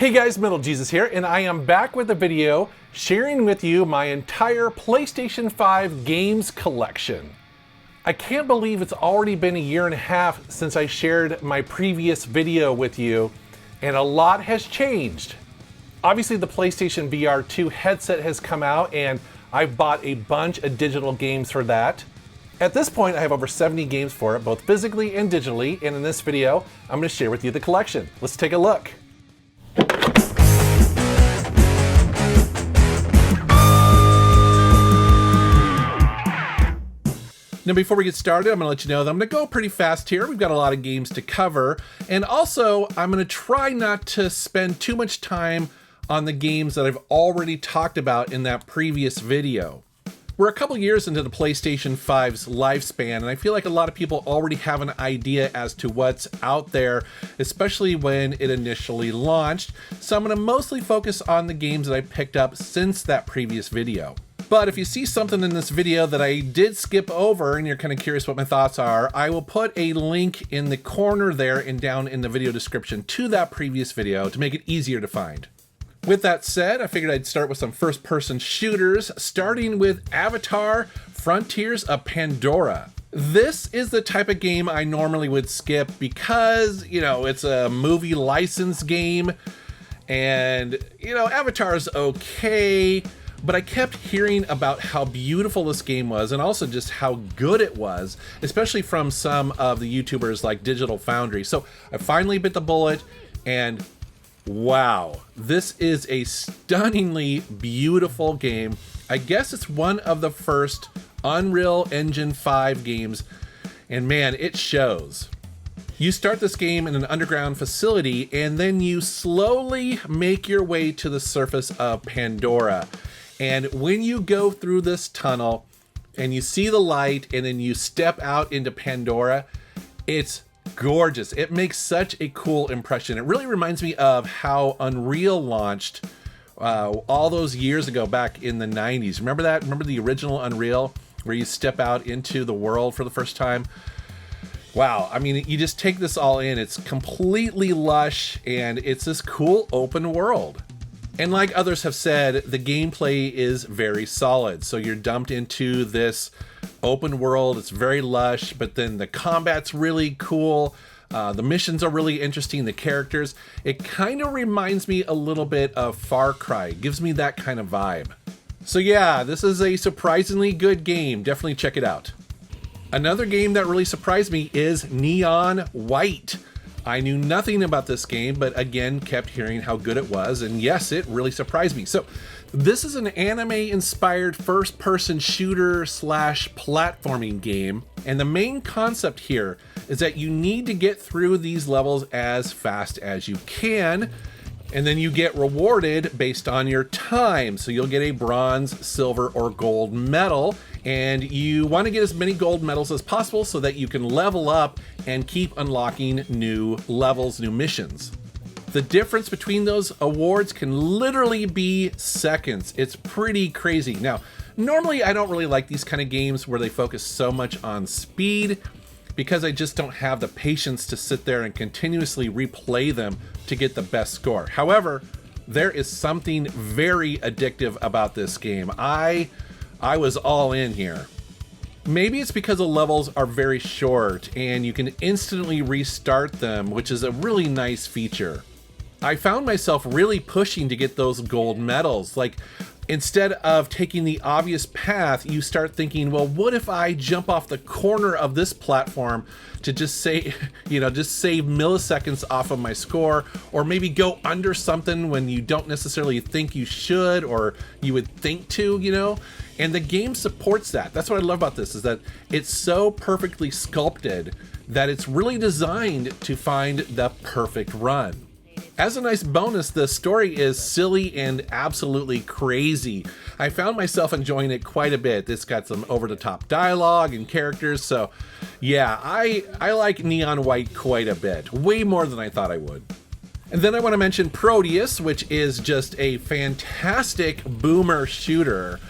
Hey guys, MetalJesus here, and I am back with a video sharing with you my entire PlayStation 5 games collection. I can't believe it's already been a year and a half since I shared my previous video with you, and a lot has changed. Obviously the PlayStation VR 2 headset has come out, and I've bought a bunch of digital games for that. At this point, I have over 70 games for it, both physically and digitally, and in this video, I'm going to share with you the collection. Let's take a look. Now before we get started, I'm going to let you know that I'm going to go pretty fast here. We've got a lot of games to cover, and also I'm going to try not to spend too much time on the games that I've already talked about in that previous video. We're a couple years into the PlayStation 5's lifespan, and I feel like a lot of people already have an idea as to what's out there, especially when it initially launched. So I'm going to mostly focus on the games that I picked up since that previous video. But if you see something in this video that I did skip over and you're kind of curious what my thoughts are, I will put a link in the corner there and down in the video description to that previous video to make it easier to find. With that said, I figured I'd start with some first-person shooters, starting with Avatar: Frontiers of Pandora. This is the type of game I normally would skip because, it's a movie license game, and, Avatar's okay, but I kept hearing about how beautiful this game was and also just how good it was, especially from some of the YouTubers like Digital Foundry. So I finally bit the bullet, and wow, this is a stunningly beautiful game. I guess it's one of the first Unreal Engine 5 games, and man, it shows. You start this game in an underground facility, and then you slowly make your way to the surface of Pandora. And when you go through this tunnel and you see the light and then you step out into Pandora, it's gorgeous. It makes such a cool impression. It really reminds me of how Unreal launched all those years ago back in the 90s. Remember that? Remember the original Unreal where you step out into the world for the first time? Wow, I mean, you just take this all in. It's completely lush and it's this cool open world. And like others have said, the gameplay is very solid. So you're dumped into this open world. It's very lush, but then the combat's really cool. The missions are really interesting. The characters, it kind of reminds me a little bit of Far Cry. It gives me that kind of vibe. So yeah, this is a surprisingly good game. Definitely check it out. Another game that really surprised me is Neon White. I knew nothing about this game, but again, kept hearing how good it was, and yes, it really surprised me. So this is an anime-inspired first-person shooter / platforming game, and the main concept here is that you need to get through these levels as fast as you can, and then you get rewarded based on your time. So you'll get a bronze, silver, or gold medal, and you want to get as many gold medals as possible so that you can level up and keep unlocking new levels, new missions. The difference between those awards can literally be seconds. It's pretty crazy. Now, normally I don't really like these kind of games where they focus so much on speed because I just don't have the patience to sit there and continuously replay them to get the best score. However, there is something very addictive about this game. I was all in here. Maybe it's because the levels are very short and you can instantly restart them, which is a really nice feature. I found myself really pushing to get those gold medals. Like, instead of taking the obvious path, you start thinking, well, what if I jump off the corner of this platform to just say, just save milliseconds off of my score, or maybe go under something when you don't necessarily think you should, or you would think to, and the game supports that. That's what I love about this, is that it's so perfectly sculpted that it's really designed to find the perfect run. As a nice bonus, the story is silly and absolutely crazy. I found myself enjoying it quite a bit. It's got some over-the-top dialogue and characters, so yeah, I like Neon White quite a bit, way more than I thought I would. And then I want to mention Prodeus, which is just a fantastic boomer shooter.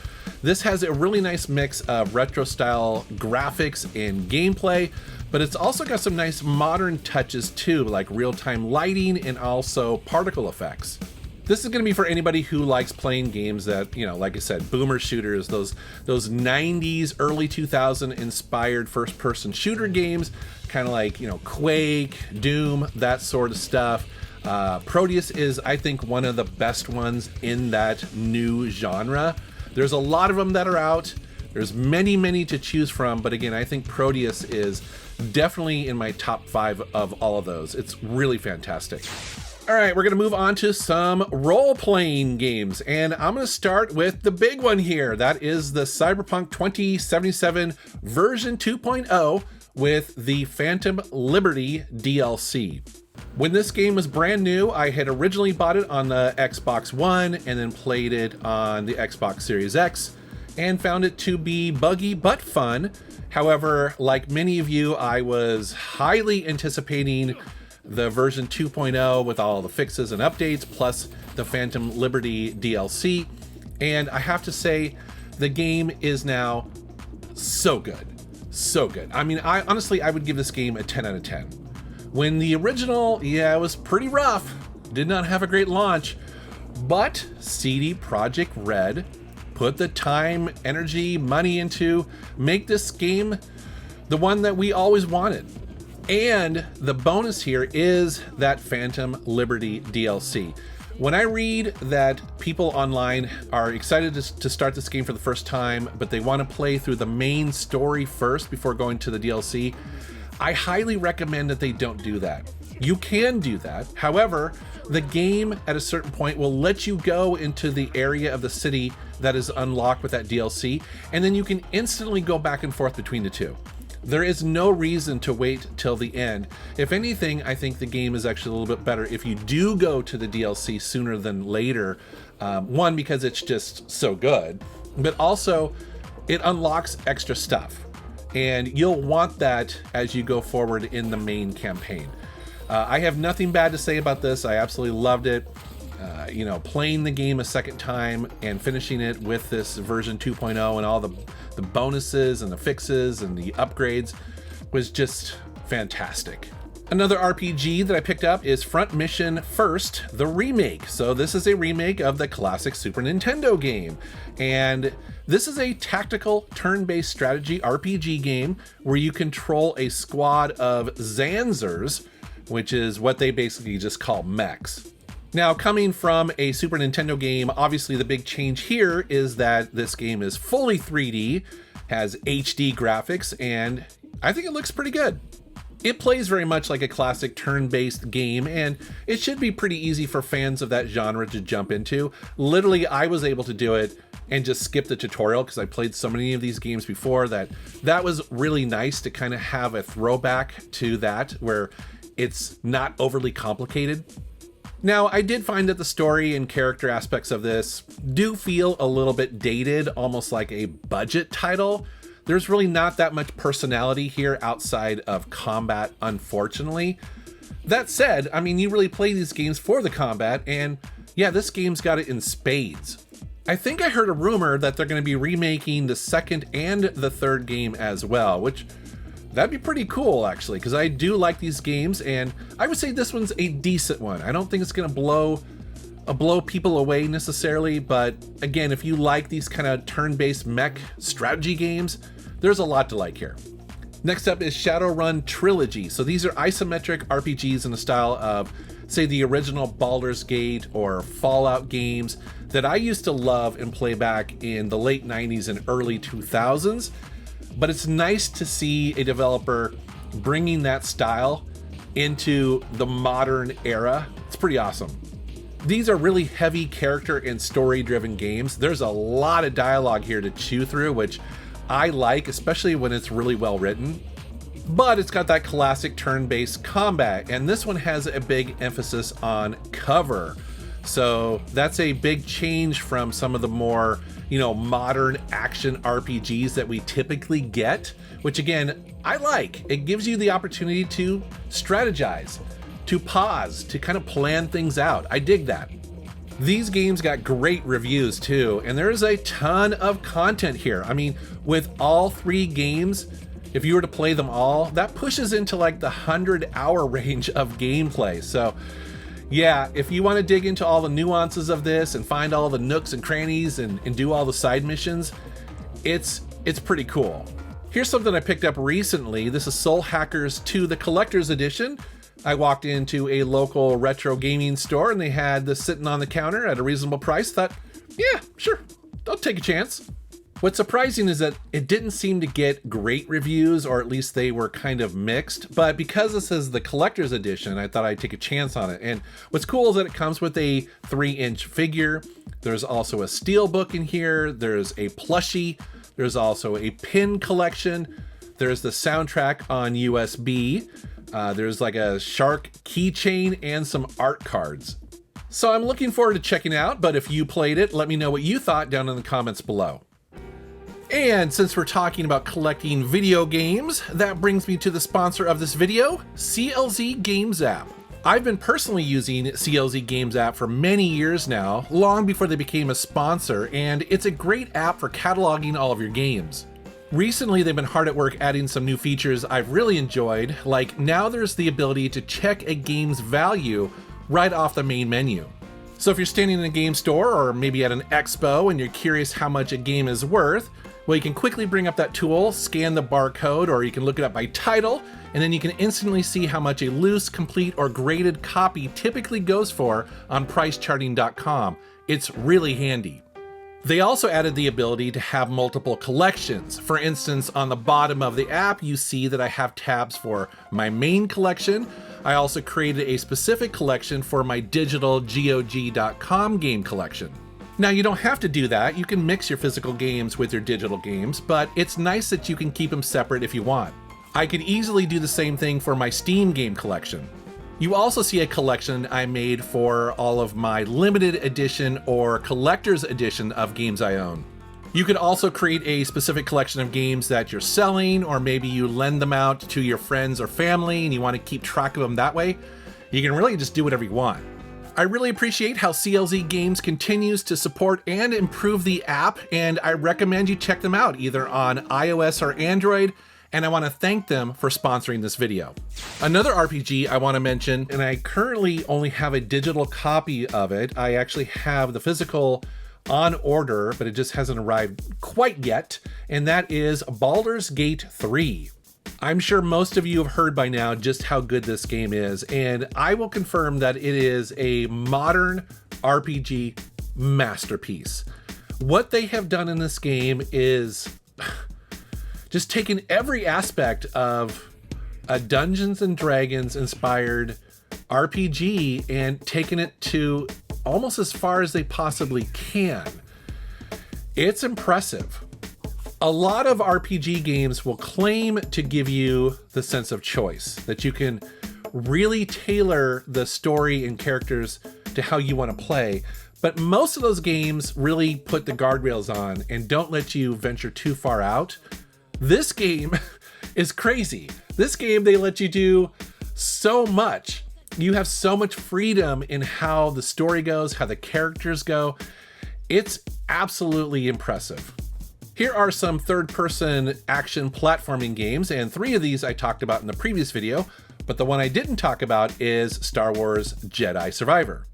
This has a really nice mix of retro style graphics and gameplay, but it's also got some nice modern touches too, like real-time lighting and also particle effects. This is going to be for anybody who likes playing games that, you know, like I said, boomer shooters, those 90s, early 2000 inspired first-person shooter games, kind of like, you know, Quake, Doom, that sort of stuff. Prodeus is, I think, one of the best ones in that new genre. There's a lot of them that are out. There's many to choose from, but again, I think Prodeus is definitely in my top 5 of all of those. It's really fantastic. All right, we're going to move on to some role-playing games, and I'm going to start with the big one here. That is the Cyberpunk 2077 version 2.0 with the Phantom Liberty DLC. When this game was brand new, I had originally bought it on the Xbox One and then played it on the Xbox Series X and found it to be buggy but fun. However, like many of you, I was highly anticipating the version 2.0 with all the fixes and updates, plus the Phantom Liberty DLC. And I have to say, the game is now so good. So good. I mean, I honestly would give this game a 10 out of 10. When the original, it was pretty rough. Did not have a great launch, but CD Projekt Red put the time, energy, money into make this game the one that we always wanted. And the bonus here is that Phantom Liberty DLC. When I read that people online are excited to start this game for the first time, but they want to play through the main story first before going to the DLC, I highly recommend that they don't do that. You can do that. However, the game at a certain point will let you go into the area of the city that is unlocked with that DLC, and then you can instantly go back and forth between the two. There is no reason to wait till the end. If anything, I think the game is actually a little bit better if you do go to the DLC sooner than later. One, because it's just so good, but also it unlocks extra stuff. And you'll want that as you go forward in the main campaign. I have nothing bad to say about this. I absolutely loved it. Playing the game a second time and finishing it with this version 2.0 and all the bonuses and the fixes and the upgrades was just fantastic. Another RPG that I picked up is Front Mission First, the remake. So this is a remake of the classic Super Nintendo game. And this is a tactical turn-based strategy RPG game where you control a squad of Zanzers, which is what they basically just call mechs. Now, coming from a Super Nintendo game, obviously the big change here is that this game is fully 3D, has HD graphics, and I think it looks pretty good. It plays very much like a classic turn-based game, and it should be pretty easy for fans of that genre to jump into. Literally, I was able to do it and just skip the tutorial because I played so many of these games before that was really nice to kind of have a throwback to that where it's not overly complicated. Now, I did find that the story and character aspects of this do feel a little bit dated, almost like a budget title. There's really not that much personality here outside of combat, unfortunately. That said, I mean, you really play these games for the combat, and yeah, this game's got it in spades. I think I heard a rumor that they're going to be remaking the second and the third game as well, which that'd be pretty cool, actually, because I do like these games, and I would say this one's a decent one. I don't think it's going to blow people away necessarily, but again, if you like these kind of turn-based mech strategy games, there's a lot to like here. Next up is Shadowrun Trilogy. So these are isometric RPGs in the style of, say, the original Baldur's Gate or Fallout games that I used to love and play back in the late 90s and early 2000s. But it's nice to see a developer bringing that style into the modern era. It's pretty awesome. These are really heavy character and story-driven games. There's a lot of dialogue here to chew through, which I like, especially when it's really well written. But it's got that classic turn-based combat, and this one has a big emphasis on cover. So that's a big change from some of the more modern action RPGs that we typically get, which again, I like. It gives you the opportunity to strategize, to pause, to kind of plan things out. I dig that. These games got great reviews too, and there's a ton of content here. I mean, with all 3 games, if you were to play them all, that pushes into like the 100-hour range of gameplay. So yeah, if you want to dig into all the nuances of this and find all the nooks and crannies and do all the side missions, it's pretty cool. Here's something I picked up recently. This is Soul Hackers 2, the Collector's Edition. I walked into a local retro gaming store and they had this sitting on the counter at a reasonable price. Thought, yeah, sure, I'll take a chance. What's surprising is that it didn't seem to get great reviews, or at least they were kind of mixed, but because this is the collector's edition, I thought I'd take a chance on it. And what's cool is that it comes with a 3-inch figure. There's also a steel book in here. There's a plushie. There's also a pin collection. There's the soundtrack on USB. There's like a shark keychain and some art cards. So I'm looking forward to checking out, but if you played it, let me know what you thought down in the comments below. And since we're talking about collecting video games, that brings me to the sponsor of this video, CLZ Games App. I've been personally using CLZ Games App for many years now, long before they became a sponsor, and it's a great app for cataloging all of your games. Recently, they've been hard at work adding some new features I've really enjoyed, like now there's the ability to check a game's value right off the main menu. So if you're standing in a game store or maybe at an expo and you're curious how much a game is worth, well, you can quickly bring up that tool, scan the barcode, or you can look it up by title, and then you can instantly see how much a loose, complete, or graded copy typically goes for on pricecharting.com. It's really handy. They also added the ability to have multiple collections. For instance, on the bottom of the app, you see that I have tabs for my main collection. I also created a specific collection for my digital GOG.com game collection. Now, you don't have to do that. You can mix your physical games with your digital games, but it's nice that you can keep them separate if you want. I could easily do the same thing for my Steam game collection. You also see a collection I made for all of my limited edition or collector's edition of games I own. You could also create a specific collection of games that you're selling, or maybe you lend them out to your friends or family and you want to keep track of them that way. You can really just do whatever you want. I really appreciate how CLZ Games continues to support and improve the app, and I recommend you check them out either on iOS or Android, and I want to thank them for sponsoring this video. Another RPG I want to mention, and I currently only have a digital copy of it. I actually have the physical on order, but it just hasn't arrived quite yet, and that is Baldur's Gate 3. I'm sure most of you have heard by now just how good this game is, and I will confirm that it is a modern RPG masterpiece. What they have done in this game is just taken every aspect of a Dungeons and Dragons inspired RPG and taken it to almost as far as they possibly can. It's impressive. A lot of RPG games will claim to give you the sense of choice, that you can really tailor the story and characters to how you want to play. But most of those games really put the guardrails on and don't let you venture too far out. This game is crazy. This game, they let you do so much. You have so much freedom in how the story goes, how the characters go. It's absolutely impressive. Here are some third-person action platforming games, and 3 of these I talked about in the previous video, but the one I didn't talk about is Star Wars Jedi Survivor.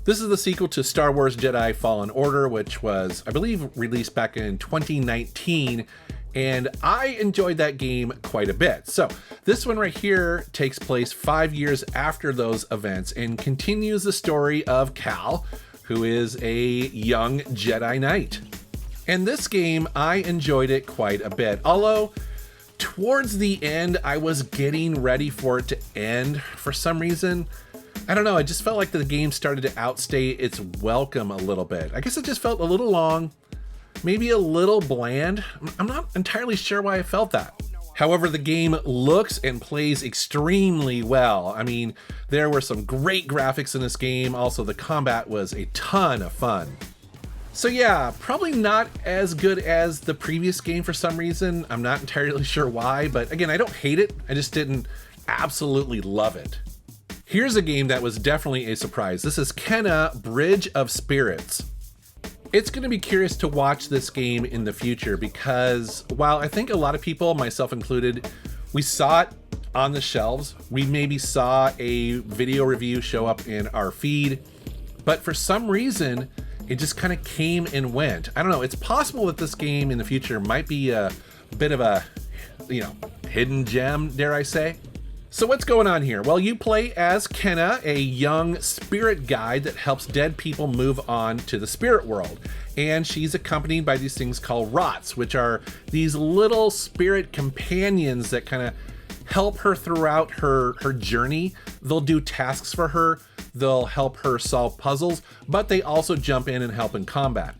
This is the sequel to Star Wars Jedi Fallen Order, which was, I believe, released back in 2019, and I enjoyed that game quite a bit. So this one right here takes place 5 years after those events and continues the story of Cal, who is a young Jedi Knight. And this game, I enjoyed it quite a bit, although towards the end, I was getting ready for it to end for some reason. I don't know, I just felt like the game started to outstay its welcome a little bit. I guess it just felt a little long, maybe a little bland. I'm not entirely sure why I felt that. However, the game looks and plays extremely well. I mean, there were some great graphics in this game. Also, the combat was a ton of fun. So yeah, probably not as good as the previous game for some reason. I'm not entirely sure why, but again, I don't hate it. I just didn't absolutely love it. Here's a game that was definitely a surprise. This is Kena Bridge of Spirits. It's going to be curious to watch this game in the future because while I think a lot of people, myself included, we saw it on the shelves, we maybe saw a video review show up in our feed, but for some reason, it just kind of came and went. I don't know, it's possible that this game in the future might be a bit of a, hidden gem, dare I say. So what's going on here? Well, you play as Kena, a young spirit guide that helps dead people move on to the spirit world. And she's accompanied by these things called rots, which are these little spirit companions that kind of help her throughout her journey. They'll do tasks for her, they'll help her solve puzzles, but they also jump in and help in combat.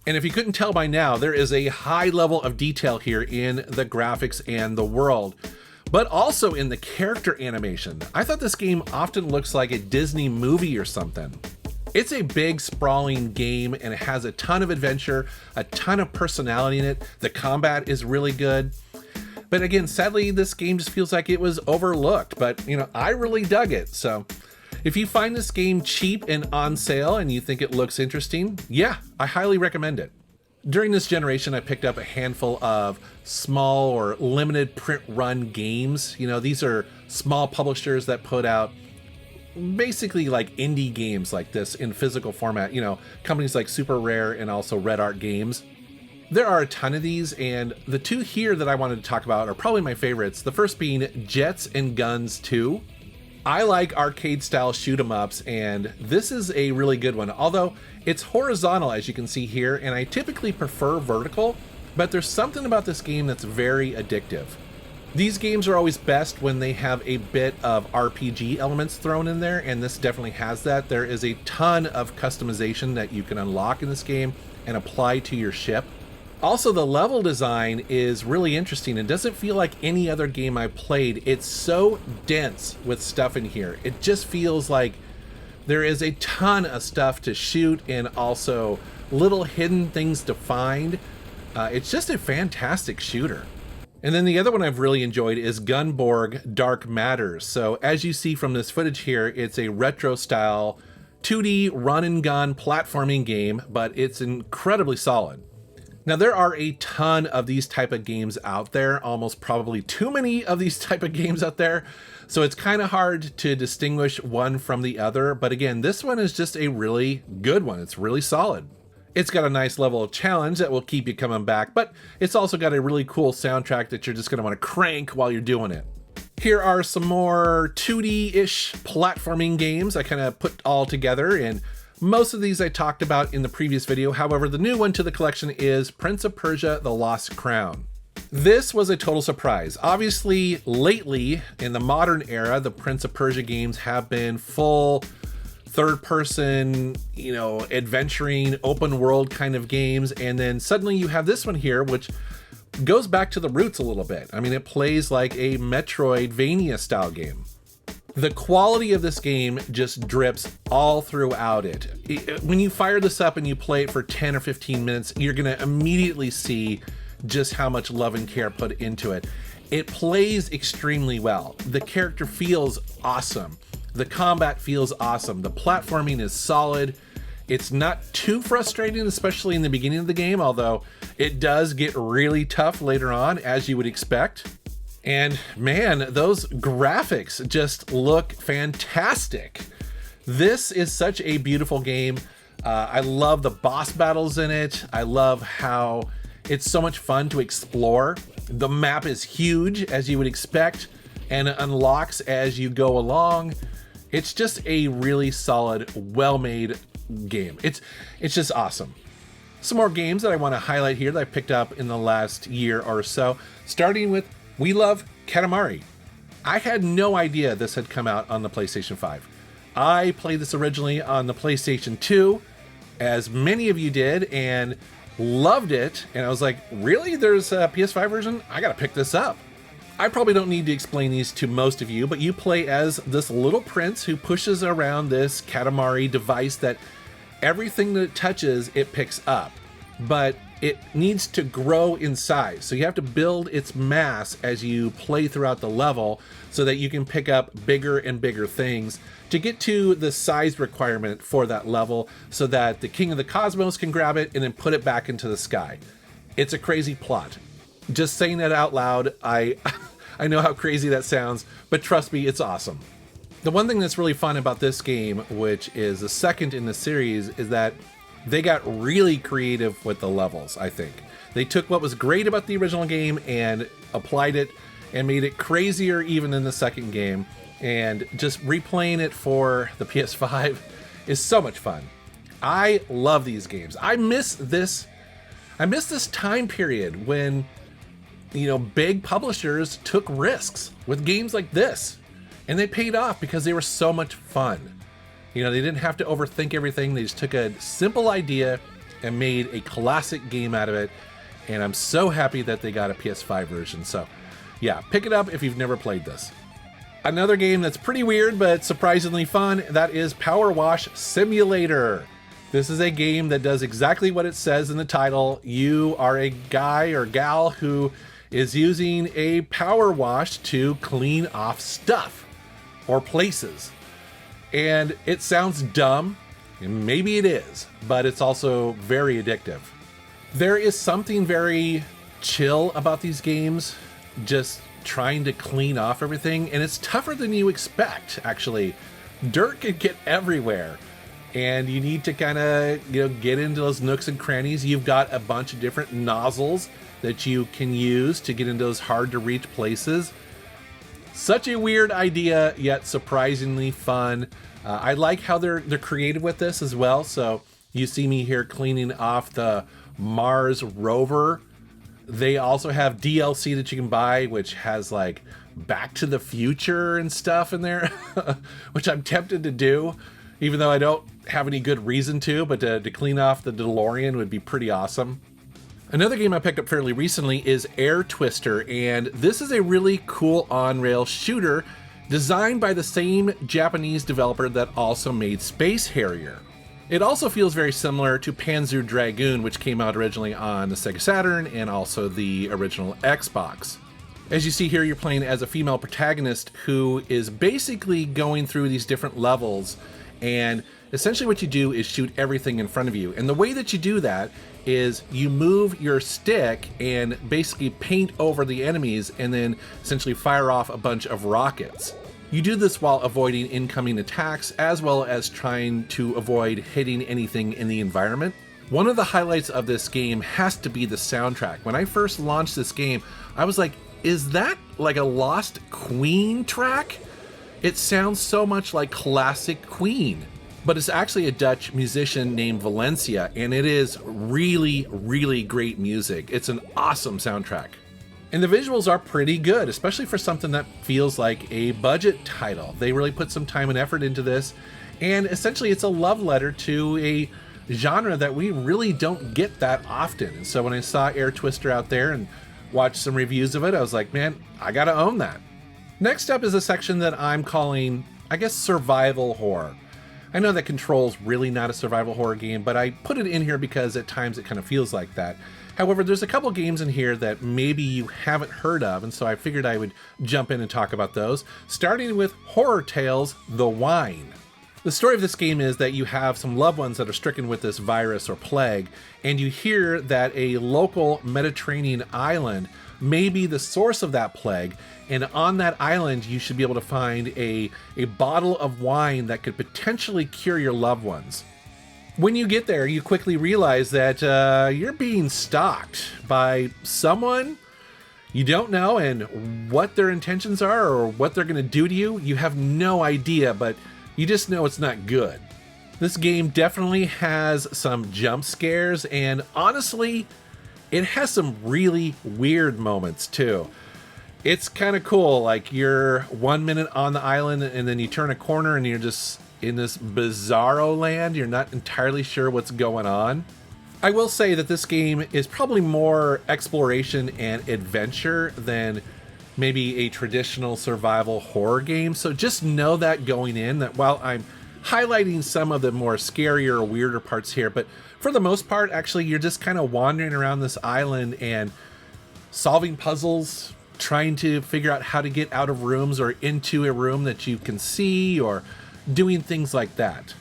And if you couldn't tell by now, there is a high level of detail here in the graphics and the world, but also in the character animation. I thought this game often looks like a Disney movie or something. It's a big, sprawling game, and it has a ton of adventure, a ton of personality in it. The combat is really good. But again, sadly, this game just feels like it was overlooked, but I really dug it. So if you find this game cheap and on sale and you think it looks interesting, yeah, I highly recommend it. During this generation, I picked up a handful of small or limited print run games. These are small publishers that put out basically like indie games like this in physical format, companies like Super Rare and also Red Art Games. There are a ton of these, and the two here that I wanted to talk about are probably my favorites. The first being Jets and Guns 2. I like arcade style shoot 'em ups, and this is a really good one, although it's horizontal as you can see here, and I typically prefer vertical, but there's something about this game that's very addictive. These games are always best when they have a bit of RPG elements thrown in there, and this definitely has that. There is a ton of customization that you can unlock in this game and apply to your ship. Also, the level design is really interesting. It doesn't feel like any other game I've played. It's so dense with stuff in here. It just feels like there is a ton of stuff to shoot and also little hidden things to find. It's just a fantastic shooter. And then the other one I've really enjoyed is Gunborg Dark Matters. So as you see from this footage here, it's a retro style 2D run and gun platforming game, but it's incredibly solid. Now, there are a ton of these type of games out there, almost probably too many of these type of games out there. So it's kind of hard to distinguish one from the other. But again, this one is just a really good one. It's really solid. It's got a nice level of challenge that will keep you coming back, but it's also got a really cool soundtrack that you're just going to want to crank while you're doing it. Here are some more 2D-ish platforming games I kind of put all together, and most of these I talked about in the previous video. However, the new one to the collection is Prince of Persia: The Lost Crown. This was a total surprise. Obviously, lately, in the modern era, the Prince of Persia games have been full third-person, adventuring, open world kind of games, and then suddenly you have this one here, which goes back to the roots a little bit. I mean, it plays like a Metroidvania style game. The quality of this game just drips all throughout it. When you fire this up and you play it for 10 or 15 minutes, you're going to immediately see just how much love and care put into it. It plays extremely well. The character feels awesome. The combat feels awesome. The platforming is solid. It's not too frustrating, especially in the beginning of the game, although it does get really tough later on, as you would expect. And man, those graphics just look fantastic. This is such a beautiful game. I love the boss battles in it. I love how it's so much fun to explore. The map is huge, as you would expect, and it unlocks as you go along. It's just a really solid, well-made game. It's just awesome. Some more games that I want to highlight here that I picked up in the last year or so, starting with Love Katamari. I had no idea this had come out on the PlayStation 5. I played this originally on the PlayStation 2, as many of you did, and loved it. And I was like, really? There's a PS5 version? I gotta pick this up. I probably don't need to explain these to most of you, but you play as this little prince who pushes around this Katamari device that everything that it touches, it picks up. But it needs to grow in size. So you have to build its mass as you play throughout the level so that you can pick up bigger and bigger things to get to the size requirement for that level so that the King of the Cosmos can grab it and then put it back into the sky. It's a crazy plot. Just saying that out loud, I know how crazy that sounds, but trust me, it's awesome. The one thing that's really fun about this game, which is the second in the series, is that they got really creative with the levels, I think. They took what was great about the original game and applied it and made it crazier even in the second game. And just replaying it for the PS5 is so much fun. I love these games. I miss this time period when, big publishers took risks with games like this. And they paid off because they were so much fun. They didn't have to overthink everything. They just took a simple idea and made a classic game out of it. And I'm so happy that they got a PS5 version. So yeah, pick it up if you've never played this. Another game that's pretty weird but surprisingly fun, that is Power Wash Simulator. This is a game that does exactly what it says in the title. You are a guy or gal who is using a power wash to clean off stuff or places. And it sounds dumb, and maybe it is, but it's also very addictive. There is something very chill about these games, just trying to clean off everything, and it's tougher than you expect, actually. Dirt can get everywhere, and you need to kind of, get into those nooks and crannies. You've got a bunch of different nozzles that you can use to get into those hard to reach places. Such a weird idea, yet surprisingly fun. I like how they're creative with this as well. So you see me here cleaning off the Mars rover. They also have DLC that you can buy, which has like Back to the Future and stuff in there, which I'm tempted to do, even though I don't have any good reason to, but to clean off the DeLorean would be pretty awesome. Another game I picked up fairly recently is Air Twister, and this is a really cool on-rail shooter designed by the same Japanese developer that also made Space Harrier. It also feels very similar to Panzer Dragoon, which came out originally on the Sega Saturn and also the original Xbox. As you see here, you're playing as a female protagonist who is basically going through these different levels, and essentially what you do is shoot everything in front of you. And the way that you do that is you move your stick and basically paint over the enemies and then essentially fire off a bunch of rockets. You do this while avoiding incoming attacks as well as trying to avoid hitting anything in the environment. One of the highlights of this game has to be the soundtrack. When I first launched this game, I was like, is that like a Lost Queen track? It sounds so much like classic Queen. But it's actually a Dutch musician named Valencia, and it is really, really great music. It's an awesome soundtrack. And the visuals are pretty good, especially for something that feels like a budget title. They really put some time and effort into this, and essentially it's a love letter to a genre that we really don't get that often. And so when I saw Air Twister out there and watched some reviews of it, I was like, man, I gotta own that. Next up is a section that I'm calling, I guess, survival horror. I know that Control's really not a survival horror game, but I put it in here because at times it kind of feels like that. However, there's a couple games in here that maybe you haven't heard of, and so I figured I would jump in and talk about those, starting with Horror Tales: The Wine. The story of this game is that you have some loved ones that are stricken with this virus or plague, and you hear that a local Mediterranean island may be the source of that plague, and on that island you should be able to find a bottle of wine that could potentially cure your loved ones. When you get there, you quickly realize that you're being stalked by someone you don't know, and what their intentions are or what they're going to do to you, you have no idea, but you just know it's not good. This game definitely has some jump scares, and honestly, it has some really weird moments too. It's kind of cool, like you're 1 minute on the island and then you turn a corner and you're just in this bizarro land. You're not entirely sure what's going on. I will say that this game is probably more exploration and adventure than maybe a traditional survival horror game. So just know that going in, that while I'm highlighting some of the more scarier or weirder parts here. But for the most part, actually, you're just kind of wandering around this island and solving puzzles, trying to figure out how to get out of rooms or into a room that you can see, or doing things like that.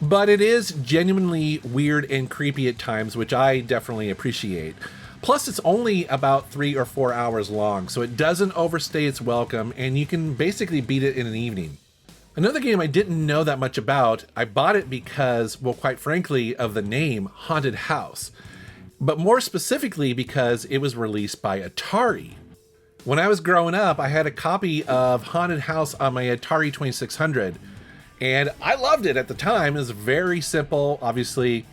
But it is genuinely weird and creepy at times, which I definitely appreciate. Plus, it's only about 3 or 4 hours long, so it doesn't overstay its welcome, and you can basically beat it in an evening. Another game I didn't know that much about, I bought it because, well, quite frankly, of the name Haunted House. But more specifically because it was released by Atari. When I was growing up, I had a copy of Haunted House on my Atari 2600, and I loved it at the time. It was very simple, obviously,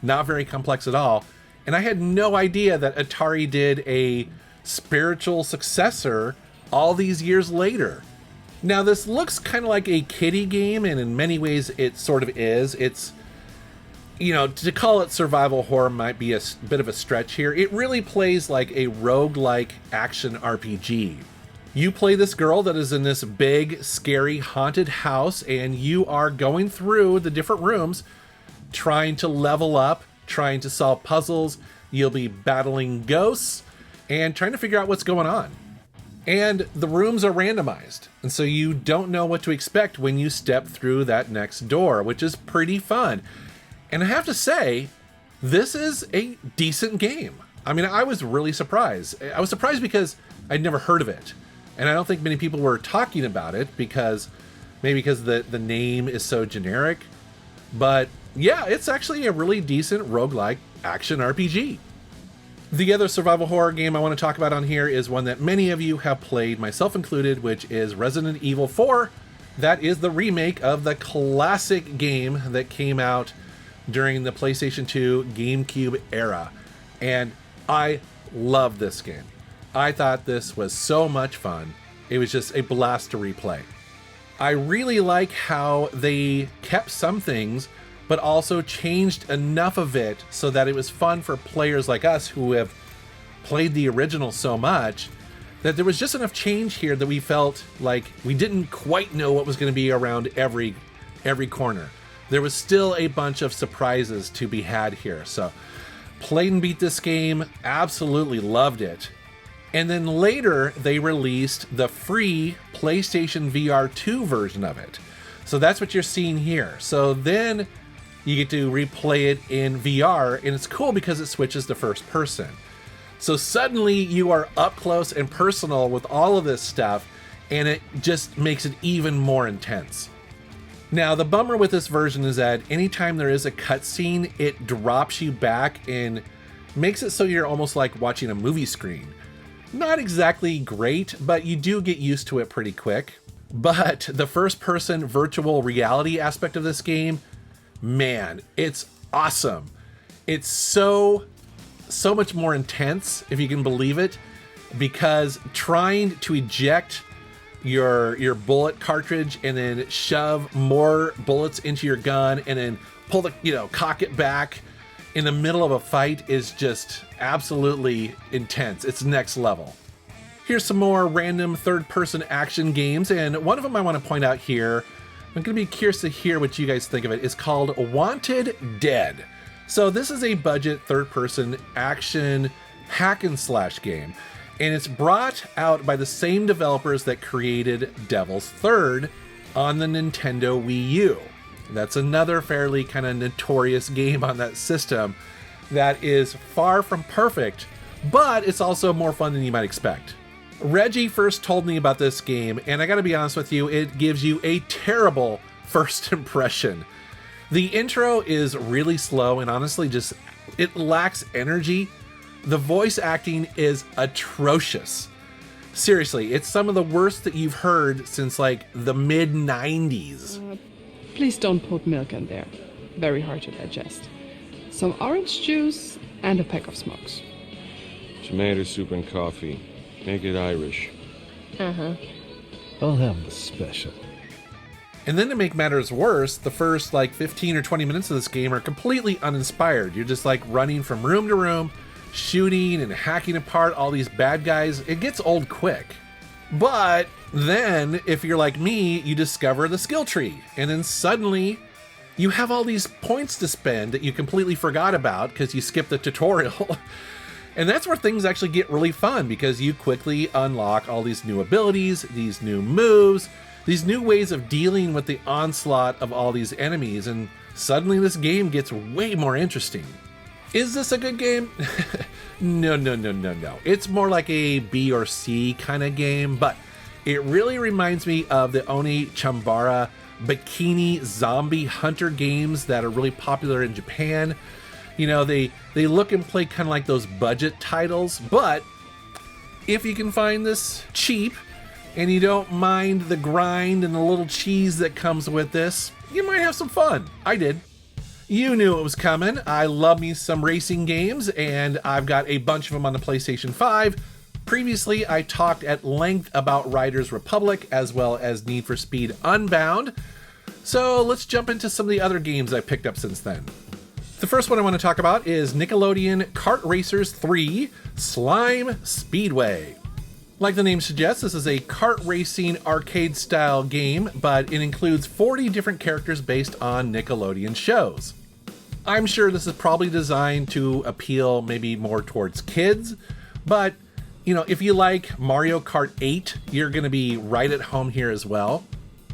not very complex at all. And I had no idea that Atari did a spiritual successor all these years later. Now, this looks kind of like a kiddie game, and in many ways it sort of is. It's, to call it survival horror might be a bit of a stretch here. It really plays like a roguelike action RPG. You play this girl that is in this big, scary, haunted house, and you are going through the different rooms, trying to level up, trying to solve puzzles. You'll be battling ghosts and trying to figure out what's going on. And the rooms are randomized, and so you don't know what to expect when you step through that next door, which is pretty fun. And I have to say, this is a decent game. I mean, I was really surprised. I was surprised because I'd never heard of it. And I don't think many people were talking about it because the name is so generic. But yeah, it's actually a really decent roguelike action RPG. The other survival horror game I want to talk about on here is one that many of you have played, myself included, which is Resident Evil 4. That is the remake of the classic game that came out during the PlayStation 2 GameCube era. And I love this game. I thought this was so much fun. It was just a blast to replay. I really like how they kept some things, but also changed enough of it so that it was fun for players like us who have played the original so much, that there was just enough change here that we felt like we didn't quite know what was going to be around every corner. There was still a bunch of surprises to be had here. So played and beat this game, absolutely loved it. And then later they released the free PlayStation VR 2 version of it. So that's what you're seeing here. So then you get to replay it in VR, and it's cool because it switches to first person. So suddenly you are up close and personal with all of this stuff, and it just makes it even more intense. Now, the bummer with this version is that anytime there is a cutscene, it drops you back and makes it so you're almost like watching a movie screen. Not exactly great, but you do get used to it pretty quick. But the first-person virtual reality aspect of this game, man, it's awesome. It's so much more intense, if you can believe it, because trying to eject your bullet cartridge and then shove more bullets into your gun and then pull cock it back in the middle of a fight is just absolutely intense. It's next level. Here's some more random third-person action games, and one of them I want to point out here, I'm going to be curious to hear what you guys think of it, is called Wanted Dead. So this is a budget third-person action hack-and-slash game, and it's brought out by the same developers that created Devil's Third on the Nintendo Wii U. That's another fairly kind of notorious game on that system that is far from perfect, but it's also more fun than you might expect. Reggie first told me about this game, and I gotta be honest with you, it gives you a terrible first impression. The intro is really slow and honestly it lacks energy. The voice acting is atrocious. Seriously, it's some of the worst that you've heard since like the mid-90s. Please don't put milk in there. Very hard to digest. Some orange juice and a pack of smokes. Tomato soup and coffee. Make it Irish. Uh-huh. I'll have the special. And then to make matters worse, the first like 15 or 20 minutes of this game are completely uninspired. You're just like running from room to room, shooting and hacking apart all these bad guys. It gets old quick. But then, if you're like me, you discover the skill tree, and then suddenly you have all these points to spend that you completely forgot about because you skipped the tutorial. And that's where things actually get really fun, because you quickly unlock all these new abilities, these new moves, these new ways of dealing with the onslaught of all these enemies, and suddenly this game gets way more interesting. Is this a good game? No. It's more like a B or C kind of game, but it really reminds me of the Oni Chambara bikini zombie hunter games that are really popular in Japan. You know, they look and play kind of like those budget titles, but if you can find this cheap and you don't mind the grind and the little cheese that comes with this, you might have some fun. I did. You knew it was coming. I love me some racing games, and I've got a bunch of them on the PlayStation 5. Previously, I talked at length about Riders Republic as well as Need for Speed Unbound. So let's jump into some of the other games I picked up since then. The first one I want to talk about is Nickelodeon Kart Racers 3 Slime Speedway. Like the name suggests, this is a kart racing arcade style game, but it includes 40 different characters based on Nickelodeon shows. I'm sure this is probably designed to appeal maybe more towards kids, but you know, if you like Mario Kart 8, you're going to be right at home here as well.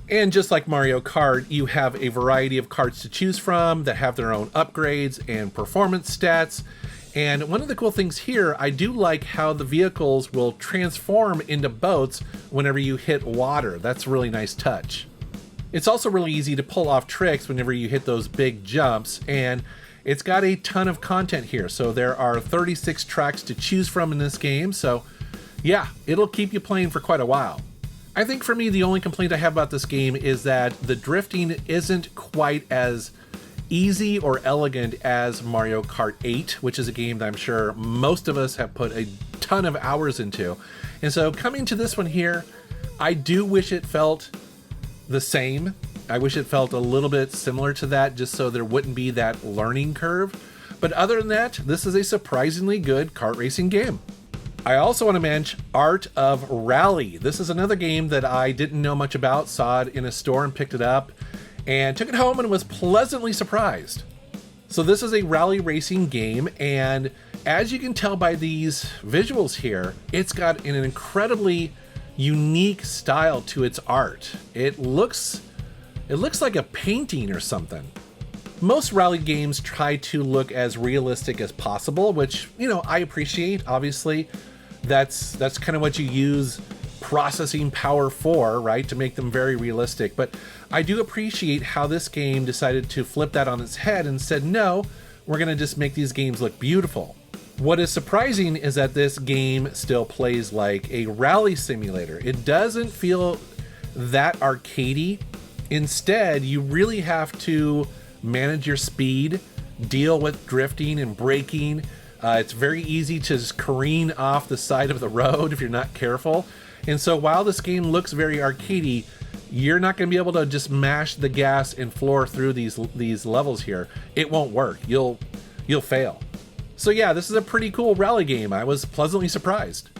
And just like Mario Kart, you have a variety of karts to choose from that have their own upgrades and performance stats. And one of the cool things here, I do like how the vehicles will transform into boats whenever you hit water. That's a really nice touch. It's also really easy to pull off tricks whenever you hit those big jumps, and it's got a ton of content here. So there are 36 tracks to choose from in this game. So yeah, it'll keep you playing for quite a while. I think for me, the only complaint I have about this game is that the drifting isn't quite as easy or elegant as Mario Kart 8, which is a game that I'm sure most of us have put a ton of hours into. And so coming to this one here, I do wish it felt the same. I wish it felt a little bit similar to that, just so there wouldn't be that learning curve. But other than that, this is a surprisingly good kart racing game. I also want to mention Art of Rally. This is another game that I didn't know much about, saw it in a store and picked it up, and took it home and was pleasantly surprised. So this is a rally racing game, and as you can tell by these visuals here, it's got an incredibly unique style to its art. It looks like a painting or something. Most rally games try to look as realistic as possible, which, you know, I appreciate. Obviously, that's kind of what you use processing power for, right? To make them very realistic. But I do appreciate how this game decided to flip that on its head and said, no, we're going to just make these games look beautiful. What is surprising is that this game still plays like a rally simulator. It doesn't feel that arcadey. Instead, you really have to manage your speed, deal with drifting and braking. It's very easy to just careen off the side of the road if you're not careful. And so while this game looks very arcadey, you're not going to be able to just mash the gas and floor through these levels here. It won't work. You'll fail. So yeah, this is a pretty cool rally game. I was pleasantly surprised.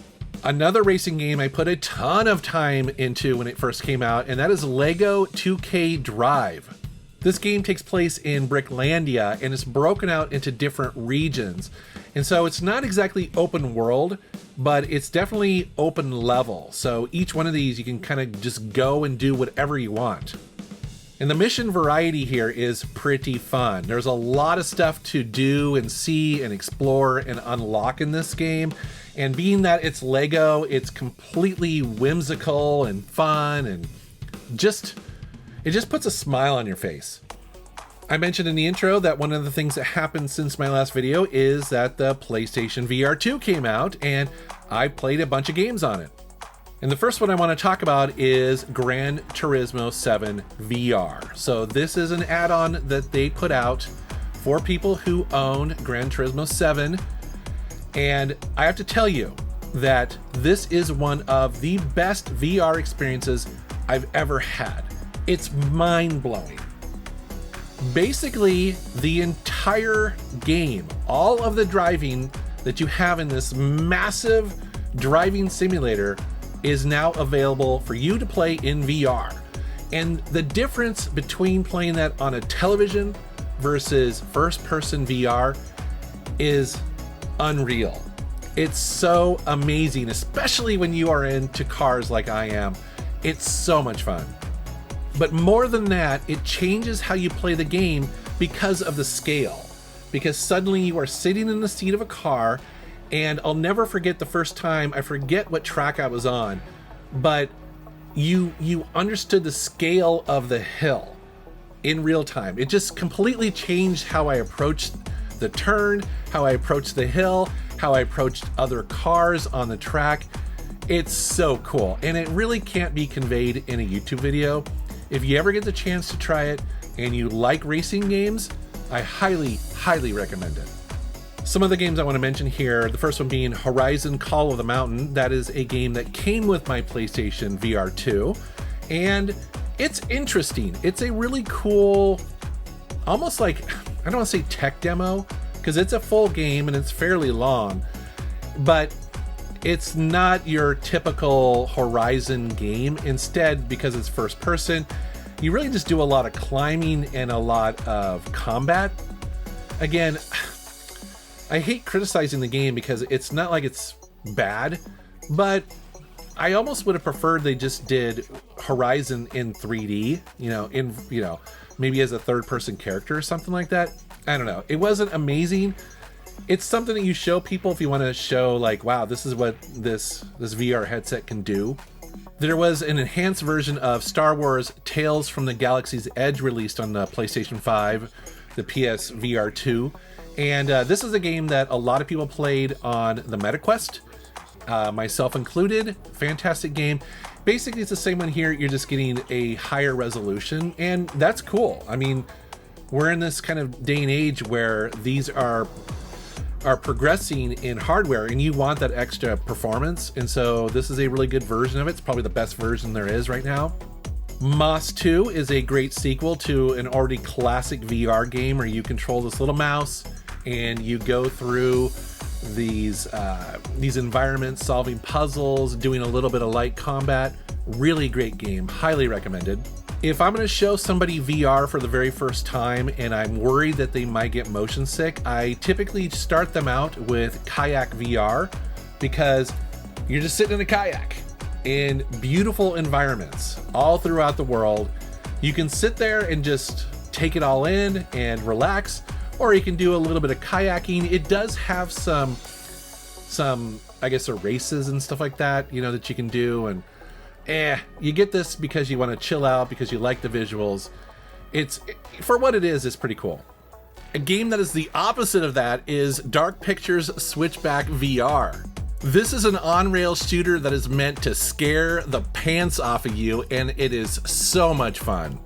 Another racing game I put a ton of time into when it first came out, and that is Lego 2K Drive. This game takes place in Bricklandia, and it's broken out into different regions. And so it's not exactly open world, but it's definitely open level. So each one of these you can kind of just go and do whatever you want. And the mission variety here is pretty fun. There's a lot of stuff to do and see and explore and unlock in this game. And being that it's Lego, it's completely whimsical and fun, and it just puts a smile on your face. I mentioned in the intro that one of the things that happened since my last video is that the PlayStation VR 2 came out, and I played a bunch of games on it. And the first one I want to talk about is Gran Turismo 7 VR. So this is an add-on that they put out for people who own Gran Turismo 7. And I have to tell you that this is one of the best VR experiences I've ever had. It's mind-blowing. Basically, the entire game, all of the driving that you have in this massive driving simulator is now available for you to play in VR. And the difference between playing that on a television versus first-person VR is unreal. It's so amazing, especially when you are into cars like I am. It's so much fun. But more than that, it changes how you play the game because of the scale. Because suddenly you are sitting in the seat of a car, and I'll never forget the first time, I forget what track I was on, but you understood the scale of the hill in real time. It just completely changed how I approached the turn, how I approached the hill, how I approached other cars on the track. It's so cool, and it really can't be conveyed in a YouTube video. If you ever get the chance to try it and you like racing games, I highly recommend it. Some of the games I want to mention here, the first one being Horizon Call of the Mountain. That is a game that came with my PlayStation VR 2, and it's interesting. It's a really cool, almost like, I don't want to say tech demo, because it's a full game and it's fairly long, but it's not your typical Horizon game. Instead, because it's first person, you really just do a lot of climbing and a lot of combat. Again, I hate criticizing the game because it's not like it's bad, but I almost would have preferred they just did Horizon in 3D, maybe as a third person character or something like that. I don't know. It wasn't amazing. It's something that you show people if you want to show like, wow, this is what this VR headset can do. There was an enhanced version of Star Wars Tales from the Galaxy's Edge released on the PlayStation 5, the PS VR 2. And this is a game that a lot of people played on the MetaQuest, myself included. Fantastic game. Basically, it's the same one here. You're just getting a higher resolution, and that's cool. I mean, we're in this kind of day and age where these are progressing in hardware, and you want that extra performance. And so this is a really good version of it. It's probably the best version there is right now. Moss 2 is a great sequel to an already classic VR game where you control this little mouse and you go through these environments, solving puzzles, doing a little bit of light combat. Really great game, highly recommended. If I'm going to show somebody VR for the very first time and I'm worried that they might get motion sick, I typically start them out with Kayak VR, because you're just sitting in a kayak in beautiful environments all throughout the world. You can sit there and just take it all in and relax, or you can do a little bit of kayaking. It does have some I guess races and stuff like that, that you can do, and you get this because you want to chill out, because you like the visuals. For what it is, it's pretty cool. A game that is the opposite of that is Dark Pictures Switchback VR. This is an on-rail shooter that is meant to scare the pants off of you, and it is so much fun.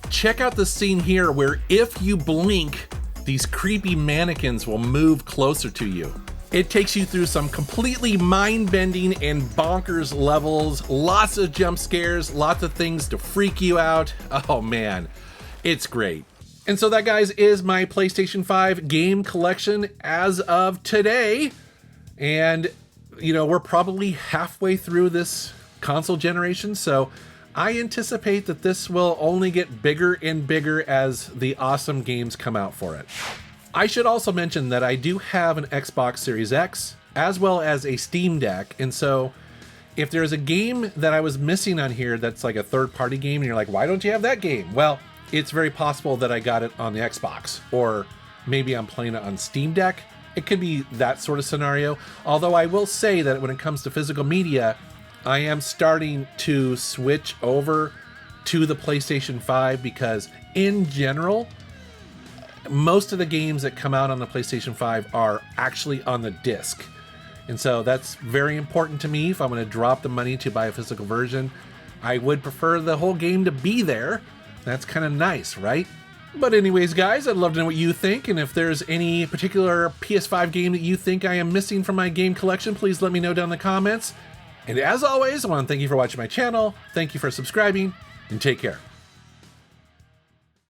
Check out the scene here where if you blink, these creepy mannequins will move closer to you. It takes you through some completely mind-bending and bonkers levels, lots of jump scares, lots of things to freak you out. Oh man, it's great. And so that, guys, is my PlayStation 5 game collection as of today. And, we're probably halfway through this console generation, so I anticipate that this will only get bigger and bigger as the awesome games come out for it. I should also mention that I do have an Xbox Series X as well as a Steam Deck, and so if there's a game that I was missing on here that's like a third-party game and you're like, why don't you have that game? Well, it's very possible that I got it on the Xbox, or maybe I'm playing it on Steam Deck. It could be that sort of scenario, although I will say that when it comes to physical media, I am starting to switch over to the PlayStation 5 because in general, most of the games that come out on the PlayStation 5 are actually on the disc. And so that's very important to me. If I'm going to drop the money to buy a physical version, I would prefer the whole game to be there. That's kind of nice, right? But anyways, guys, I'd love to know what you think. And if there's any particular PS5 game that you think I am missing from my game collection, please let me know down in the comments. And as always, I want to thank you for watching my channel. Thank you for subscribing, and take care.